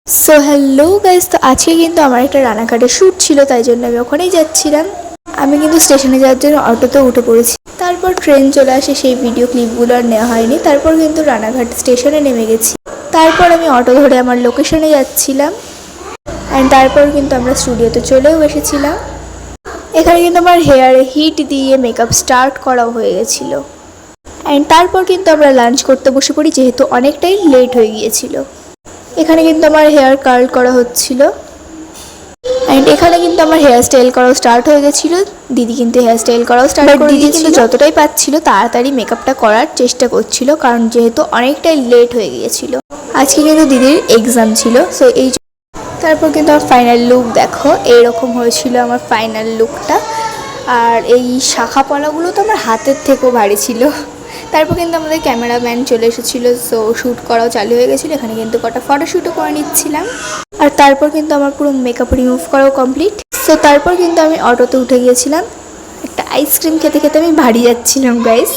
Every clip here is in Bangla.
সো হ্যালো গাইস, তো আজকে কিন্তু আমার একটা রানাঘাটে শ্যুট ছিল, তাই জন্য আমি ওখানেই যাচ্ছিলাম। আমি কিন্তু স্টেশনে যাওয়ার জন্য অটোতে উঠে পড়েছি। তারপর ট্রেন চলে আসে, সেই ভিডিও ক্লিপগুলো আর নেওয়া হয়নি। তারপর কিন্তু রানাঘাট স্টেশনে নেমে গেছি। তারপর আমি অটো ধরে আমার লোকেশনে যাচ্ছিলাম। অ্যান্ড তারপর কিন্তু আমরা স্টুডিওতে চলেও এসেছিলাম। এখানে কিন্তু আমার হেয়ারে হিট দিয়ে মেকআপ স্টার্ট করাও হয়ে গেছিলো। অ্যান্ড তারপর কিন্তু আমরা লাঞ্চ করতে বসে পড়ি, যেহেতু অনেকটাই লেট হয়ে গিয়েছিল। এখানে কিন্তু আমার হেয়ার কার্ল করা হচ্ছিল। অ্যান্ড এখানে কিন্তু আমার হেয়ার স্টাইল করাও স্টার্ট হয়ে গেছিলো। দিদি কিন্তু হেয়ার স্টাইল করাও স্টার্ট করে দিয়েছিল। কিন্তু যতটাই পাচ্ছিল তাড়াতাড়ি মেকআপটা করার চেষ্টা করছিল, কারণ যেহেতু অনেকটাই লেট হয়ে গিয়েছিল। আজকে কিন্তু দিদির এক্সাম ছিল, সো এই তারপর কিন্তু আমার ফাইনাল লুক দেখো, এইরকম হয়েছিল আমার ফাইনাল লুকটা। আর এই শাখা পলাগুলো তো আমার হাতের থেকেও ভারী ছিল। তারপর কিন্তু আমাদের ক্যামেরাম্যান চলে এসেছিলো, সো শ্যুট করাও চালু হয়ে গেছিলো। এখানে কিন্তু কটা ফটোশ্যুটও করে নিচ্ছিলাম। আর তারপর কিন্তু আমার পুরো মেকআপ রিমুভ করাও কমপ্লিট। সো তারপর কিন্তু আমি অটোতে উঠে গিয়েছিলাম। একটা আইসক্রিম খেতে খেতে আমি বাড়ি যাচ্ছিলাম গাইস।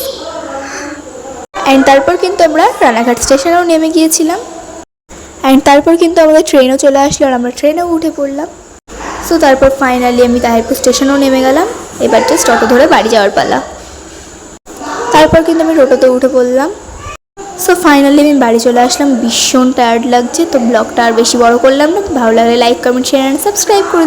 অ্যান্ড তারপর কিন্তু আমরা রানাঘাট স্টেশনেও নেমে গিয়েছিলাম। অ্যান্ড তারপর কিন্তু আমাদের ট্রেনও চলে আসলো, আর আমরা ট্রেনেও উঠে পড়লাম। সো তারপর ফাইনালি আমি তাহিরপুর স্টেশনেও নেমে গেলাম। এবার জাস্ট অটো ধরে বাড়ি যাওয়ার পালা। তারপর কিন্তু আমি টোটোতে উঠে পড়লাম। সো ফাইনালি আমি বাড়ি চলে আসলাম। ভীষণ টায়ার্ড লাগছে, তো ব্লগটা আর বেশি বড় করলাম না। ভালো লাগলে like, comment, share and subscribe করে